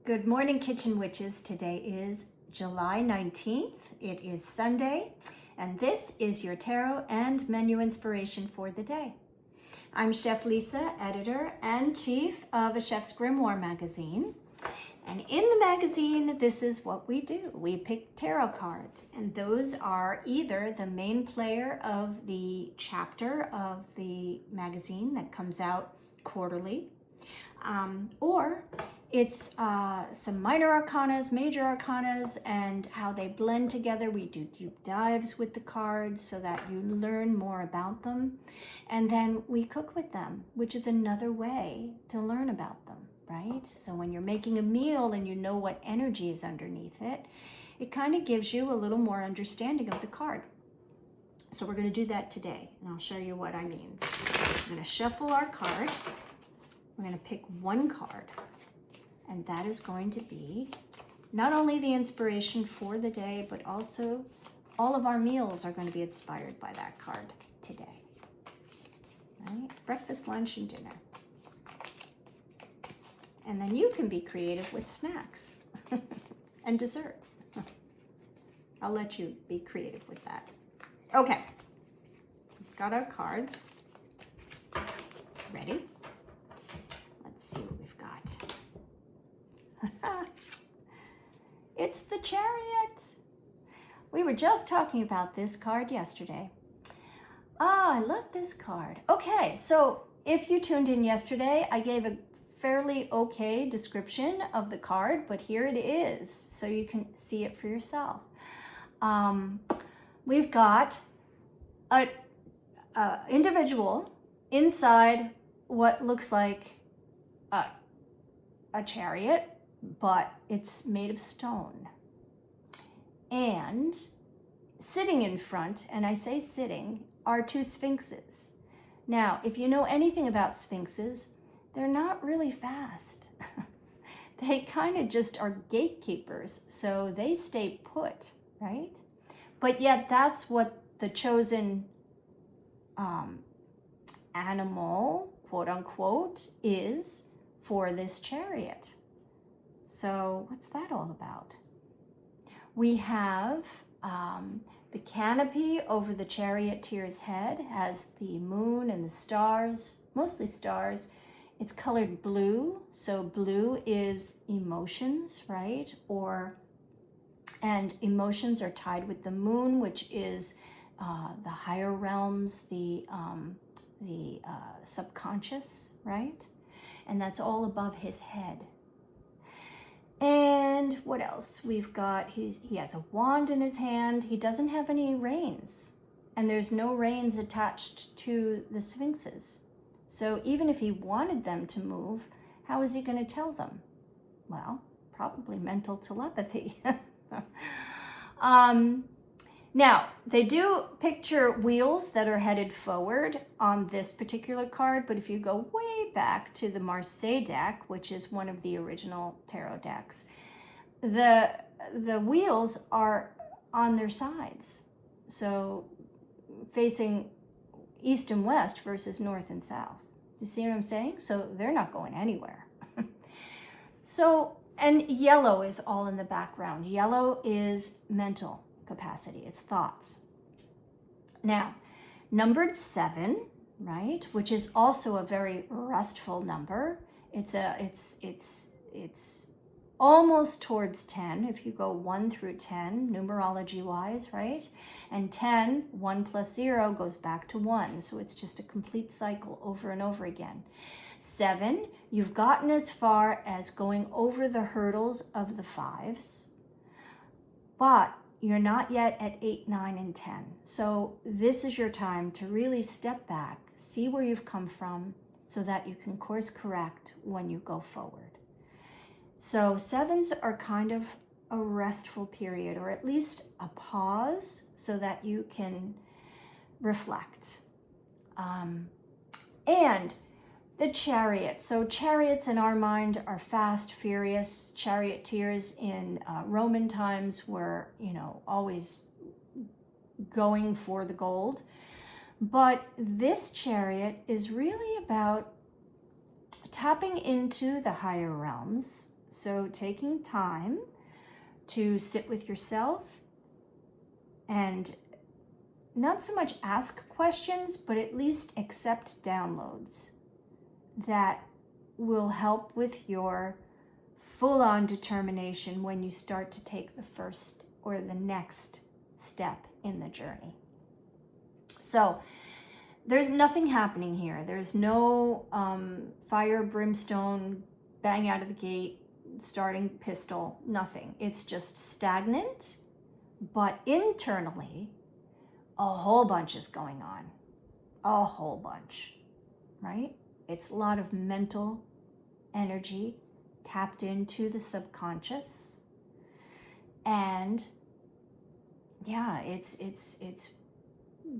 Good morning, Kitchen Witches. Today is July 19th. It is Sunday, and this is your tarot and menu inspiration for the day. I'm Chef Lisa, editor and chief of A Chef's Grimoire magazine. And in the magazine, this is what we do. We pick tarot cards, and those are either the main player of the chapter of the magazine that comes out quarterly, or it's some minor arcanas, major arcanas, and how they blend together. We do deep dives with the cards so that you learn more about them. And then we cook with them, which is another way to learn about them, right? So when you're making a meal and you know what energy is underneath it, it kind of gives you a little more understanding of the card. So we're going to do that today, and I'll show you what I mean. I'm going to shuffle our cards. We're going to pick one card. And that is going to be not only the inspiration for the day, but also all of our meals are going to be inspired by that card today. Right? Breakfast, lunch, and dinner. And then you can be creative with snacks and dessert. I'll let you be creative with that. Okay, we've got our cards. Ready? Let's see what we've got. It's the Chariot. We were just talking about this card yesterday. I love this card. Okay, so if you tuned in yesterday, I gave a fairly okay description of the card, but here it is, so you can see it for yourself. We've got an individual inside what looks like a chariot, but it's made of stone. And sitting in front, and I say sitting, are two sphinxes. Now, if you know anything about sphinxes, they're not really fast. They kind of just are gatekeepers, so they stay put, right? But yet that's what the chosen animal, quote unquote, is for this chariot. So what's that all about? We have the canopy over the charioteer's head has the moon and the stars, mostly stars. It's colored blue, so blue is emotions, right? And emotions are tied with the moon, which is the higher realms, the subconscious, right? And that's all above his head. And what else? We've got, he has a wand in his hand. He doesn't have any reins, and there's no reins attached to the sphinxes. So even if he wanted them to move, how is he going to tell them? Well, probably mental telepathy. Now, they do picture wheels that are headed forward on this particular card, but if you go way back to the Marseille deck, which is one of the original tarot decks, the wheels are on their sides. So facing east and west versus north and south. You see what I'm saying? So they're not going anywhere. So, and yellow is all in the background. Yellow is mental capacity, it's thoughts. Now, numbered 7, right, which is also a very restful number. It's almost towards 10 if you go 1 through 10 numerology wise, right? And 10, 1 plus 0 goes back to 1, so it's just a complete cycle over and over again. 7, you've gotten as far as going over the hurdles of the 5s, but you're not yet at 8, 9, and 10. So this is your time to really step back, see where you've come from, so that you can course correct when you go forward. So 7s are kind of a restful period, or at least a pause, so that you can reflect. And the chariot. So chariots in our mind are fast, furious. Charioteers in Roman times were, always going for the gold. But this chariot is really about tapping into the higher realms So taking time to sit with yourself and not so much ask questions, but at least accept downloads that will help with your full-on determination when you start to take the first or the next step in the journey. So there's nothing happening here. There's no fire, brimstone, bang out of the gate, starting pistol, nothing. It's just stagnant, but internally, a whole bunch is going on. A whole bunch, right? It's a lot of mental energy tapped into the subconscious. And yeah, it's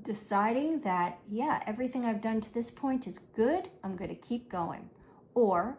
deciding that, yeah, everything I've done to this point is good. I'm going to keep going. Or,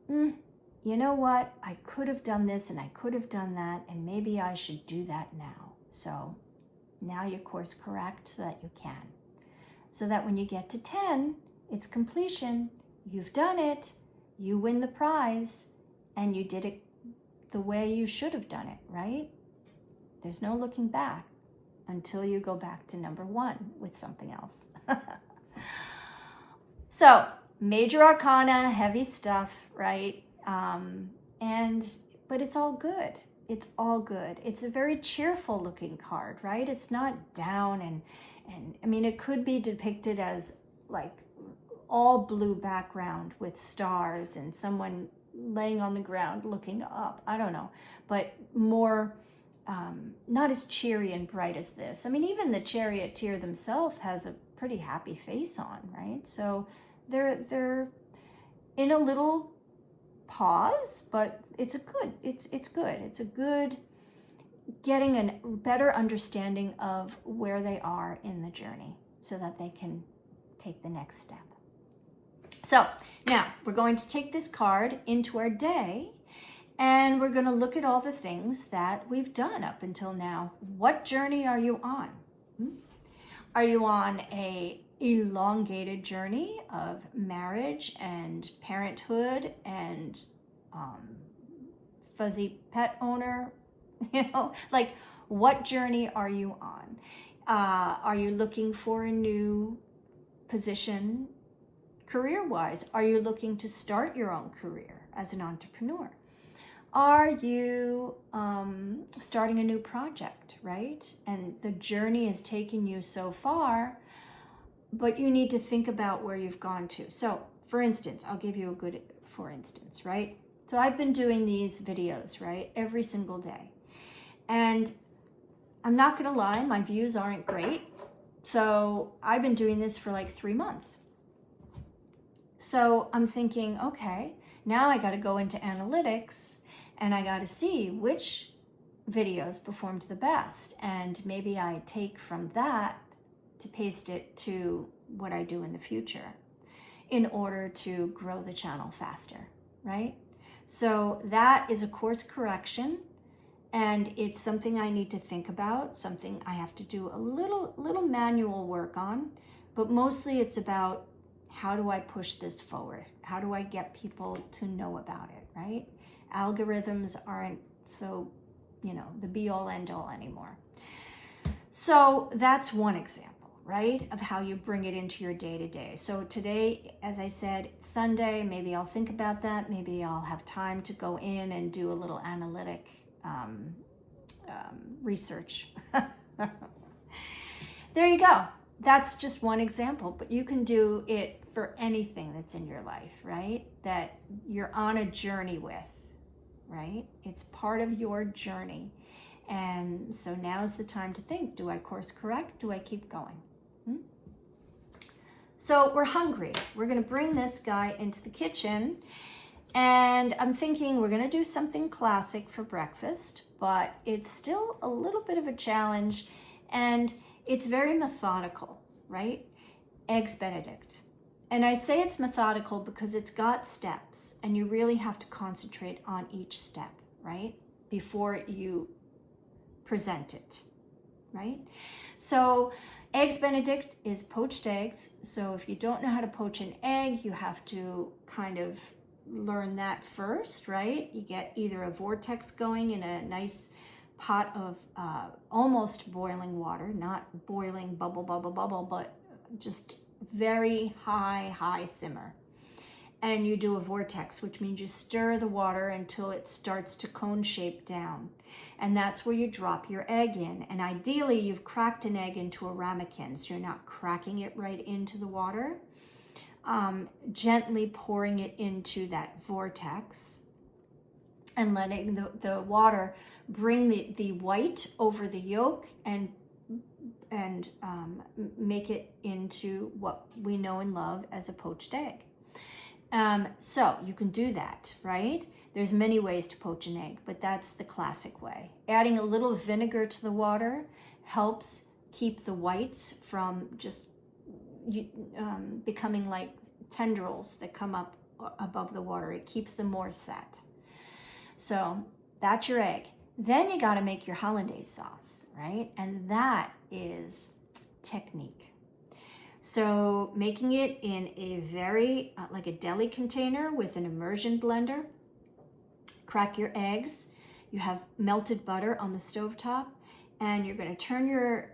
you know what? I could have done this and I could have done that, and maybe I should do that now. So now you course correct so that you can. So that when you get to 10, it's completion. You've done it. You win the prize, and you did it the way you should have done it, right? There's no looking back until you go back to number 1 with something else. So, major arcana, heavy stuff, right? But it's all good. It's all good. It's a very cheerful looking card, right? It's not down and I mean, it could be depicted as like all blue background with stars and someone laying on the ground looking up. I don't know, but more not as cheery and bright as this. I mean, even the charioteer themselves has a pretty happy face on, right? So they're in a little pause, but it's good. It's a good getting a better understanding of where they are in the journey so that they can take the next step. So now we're going to take this card into our day, and we're going to look at all the things that we've done up until now. What journey are you on? Are you on a elongated journey of marriage and parenthood and fuzzy pet owner? You know, like, what journey are you on? Are you looking for a new position career-wise? Are you looking to start your own career as an entrepreneur? Are you starting a new project, right? And the journey has taken you so far, but you need to think about where you've gone to. So, for instance, I'll give you a good for instance, right? So I've been doing these videos, right, every single day. And I'm not going to lie, my views aren't great. So I've been doing this for like 3 months. So I'm thinking, okay, now I got to go into analytics and I got to see which videos performed the best. And maybe I take from that to paste it to what I do in the future in order to grow the channel faster, right? So that is a course correction, and it's something I need to think about, something I have to do a little manual work on, but mostly it's about how do I push this forward? How do I get people to know about it, right? Algorithms aren't so, the be-all end-all anymore. So that's one example, right, of how you bring it into your day-to-day. So today, as I said, it's Sunday. Maybe I'll think about that. Maybe I'll have time to go in and do a little analytic research. There you go. That's just one example, but you can do it for anything that's in your life, right? That you're on a journey with, right? It's part of your journey. And so now's the time to think, do I course correct? Do I keep going? So we're hungry. We're going to bring this guy into the kitchen. And I'm thinking we're going to do something classic for breakfast, but it's still a little bit of a challenge. And it's very methodical, right? Eggs Benedict. And I say it's methodical because it's got steps, and you really have to concentrate on each step, right? Before you present it, right? So Eggs Benedict is poached eggs. So if you don't know how to poach an egg, you have to kind of learn that first, right? You get either a vortex going in a nice pot of almost boiling water, not boiling bubble, bubble, bubble, but just very high simmer. And you do a vortex, which means you stir the water until it starts to cone shape down. And that's where you drop your egg in. And ideally, you've cracked an egg into a ramekin, so you're not cracking it right into the water. Gently pouring it into that vortex and letting the water bring the white over the yolk and make it into what we know and love as a poached egg. So you can do that, right? There's many ways to poach an egg, but that's the classic way. Adding a little vinegar to the water helps keep the whites from just becoming like tendrils that come up above the water. It keeps them more set. So that's your egg. Then you got to make your hollandaise sauce, right? And that is technique. So making it in a very, like a deli container with an immersion blender. Crack your eggs. You have melted butter on the stovetop, and you're going to turn your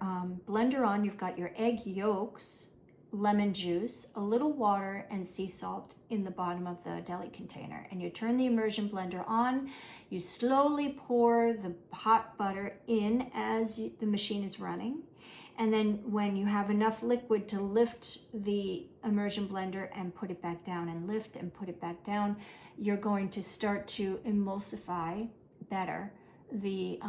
blender on. You've got your egg yolks, lemon juice, a little water, and sea salt in the bottom of the deli container. And you turn the immersion blender on. You slowly pour the hot butter in as the machine is running. And then when you have enough liquid to lift the immersion blender and put it back down and lift and put it back down, you're going to start to emulsify better the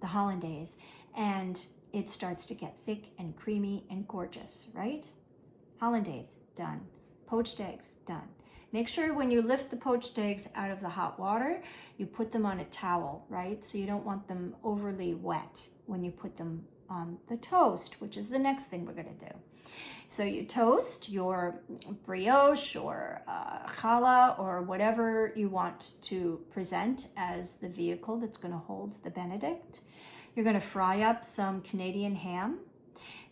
hollandaise, and it starts to get thick and creamy and gorgeous, right? Hollandaise, done. Poached eggs, done. Make sure when you lift the poached eggs out of the hot water, you put them on a towel, right? So you don't want them overly wet when you put them on the toast, which is the next thing we're going to do. So you toast your brioche or challah or whatever you want to present as the vehicle that's going to hold the Benedict. You're going to fry up some Canadian ham,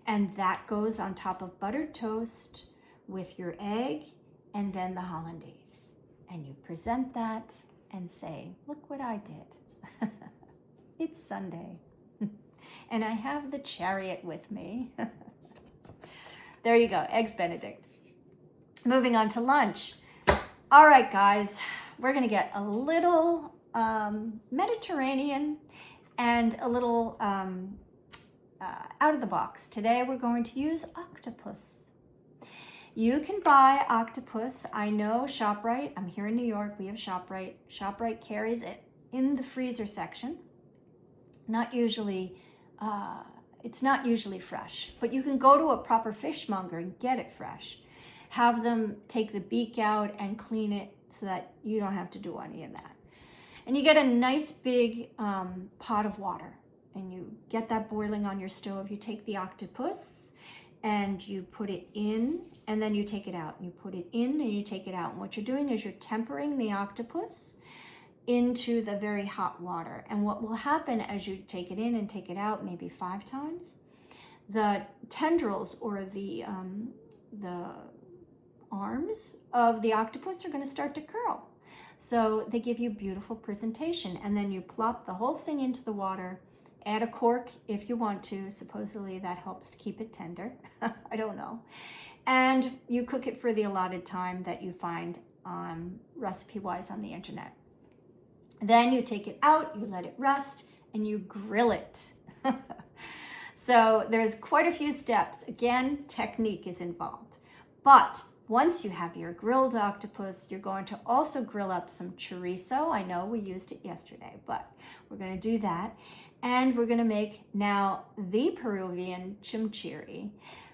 and that goes on top of buttered toast with your egg and then the hollandaise. And you present that and say, look what I did. It's Sunday. And I have the chariot with me. There you go, Eggs Benedict. Moving on to lunch. All right, guys, we're gonna get a little Mediterranean and a little out of the box. Today we're going to use octopus. You can buy octopus. I know ShopRite, I'm here in New York, we have ShopRite. ShopRite carries it in the freezer section. It's not usually fresh, but you can go to a proper fishmonger and get it fresh. Have them take the beak out and clean it so that you don't have to do any of that. And you get a nice big pot of water, and you get that boiling on your stove. You take the octopus and you put it in, and then you take it out. You put it in and you take it out. And what you're doing is you're tempering the octopus into the very hot water. And what will happen as you take it in and take it out, maybe 5 times, the tendrils or the arms of the octopus are going to start to curl. So they give you beautiful presentation. And then you plop the whole thing into the water, add a cork if you want to. Supposedly that helps to keep it tender. I don't know. And you cook it for the allotted time that you find recipe-wise on the internet. Then you take it out, you let it rest, and you grill it. So there's quite a few steps. Again, technique is involved. But once you have your grilled octopus, you're going to also grill up some chorizo. I know we used it yesterday, but we're going to do that. And we're going to make now the Peruvian chimichurri,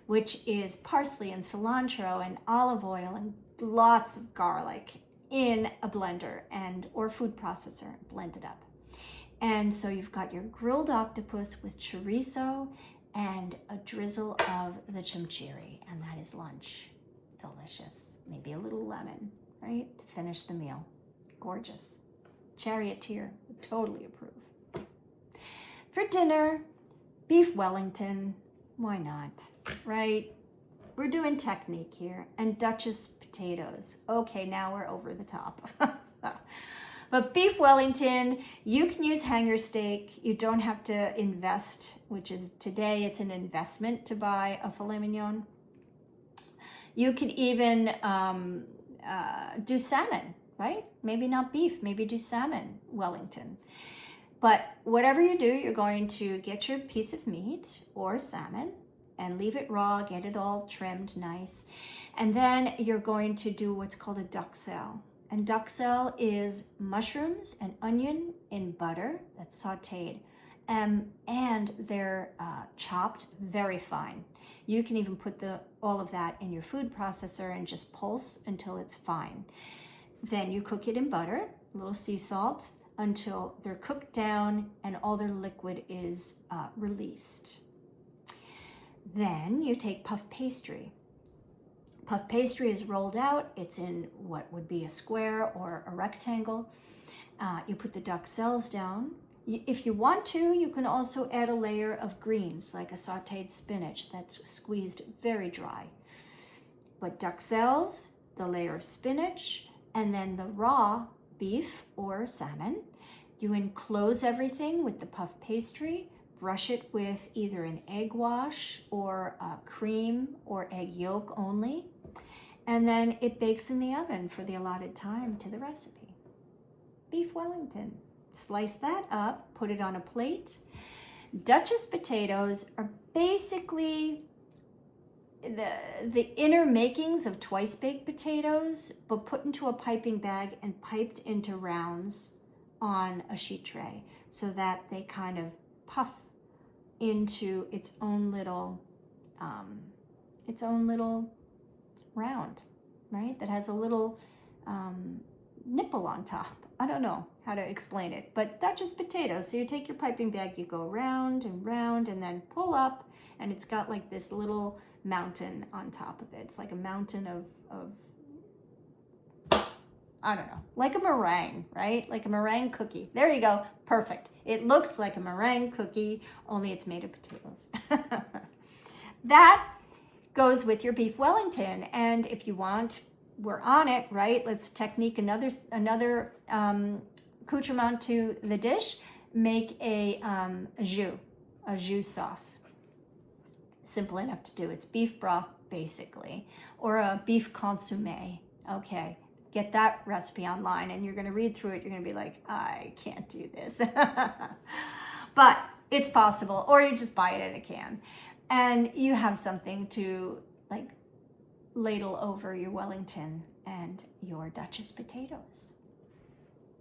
which is parsley and cilantro and olive oil and lots of garlic in a blender or food processor, blend it up. And so you've got your grilled octopus with chorizo and a drizzle of the chimichurri, and that is lunch. Delicious. Maybe a little lemon, right? To finish the meal. Gorgeous. Charioteer would totally approve. For dinner, beef Wellington. Why not, right? We're doing technique here, and Duchess potatoes. Okay, now we're over the top. But beef Wellington, you can use hanger steak. You don't have to invest, which is today it's an investment to buy a filet mignon. You could even do salmon, right? Maybe not beef, maybe do salmon Wellington. But whatever you do, you're going to get your piece of meat or salmon and leave it raw, get it all trimmed nice. And then you're going to do what's called a duxelle. And duxelle is mushrooms and onion in butter that's sauteed. And they're chopped very fine. You can even put all of that in your food processor and just pulse until it's fine. Then you cook it in butter, a little sea salt, until they're cooked down and all their liquid is released. Then you take puff pastry. Puff pastry is rolled out. It's in what would be a square or a rectangle. You put the duxelles down. If you want to, you can also add a layer of greens, like a sauteed spinach that's squeezed very dry. But duxelles, the layer of spinach, and then the raw beef or salmon. You enclose everything with the puff pastry, brush it with either an egg wash or cream or egg yolk only, and then it bakes in the oven for the allotted time to the recipe. Beef Wellington. Slice that up, put it on a plate. Duchess potatoes are basically the inner makings of twice baked potatoes, but put into a piping bag and piped into rounds on a sheet tray so that they kind of puff into its own little round, right? That has a little nipple on top. I don't know how to explain it, but Duchess potatoes. So you take your piping bag, you go round and round, and then pull up, and it's got like this little mountain on top of it. It's like a mountain of I don't know, like a meringue, right? Like a meringue cookie. There you go. Perfect. It looks like a meringue cookie, only it's made of potatoes. That goes with your beef Wellington. And if you want, we're on it, right? Let's technique another accoutrement to the dish. Make a jus sauce. Simple enough to do. It's beef broth, basically, or a beef consommé. Okay. Get that recipe online and you're going to read through it. You're going to be like, I can't do this. But it's possible. Or you just buy it in a can. And you have something to like ladle over your Wellington and your Duchess potatoes.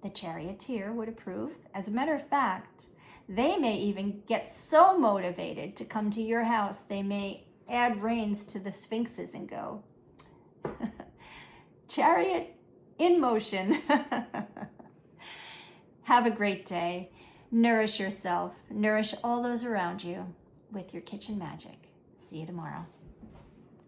The charioteer would approve. As a matter of fact, they may even get so motivated to come to your house, they may add reins to the sphinxes and go, chariot in motion. Have a great day. Nourish yourself. Nourish all those around you with your kitchen magic. See you tomorrow.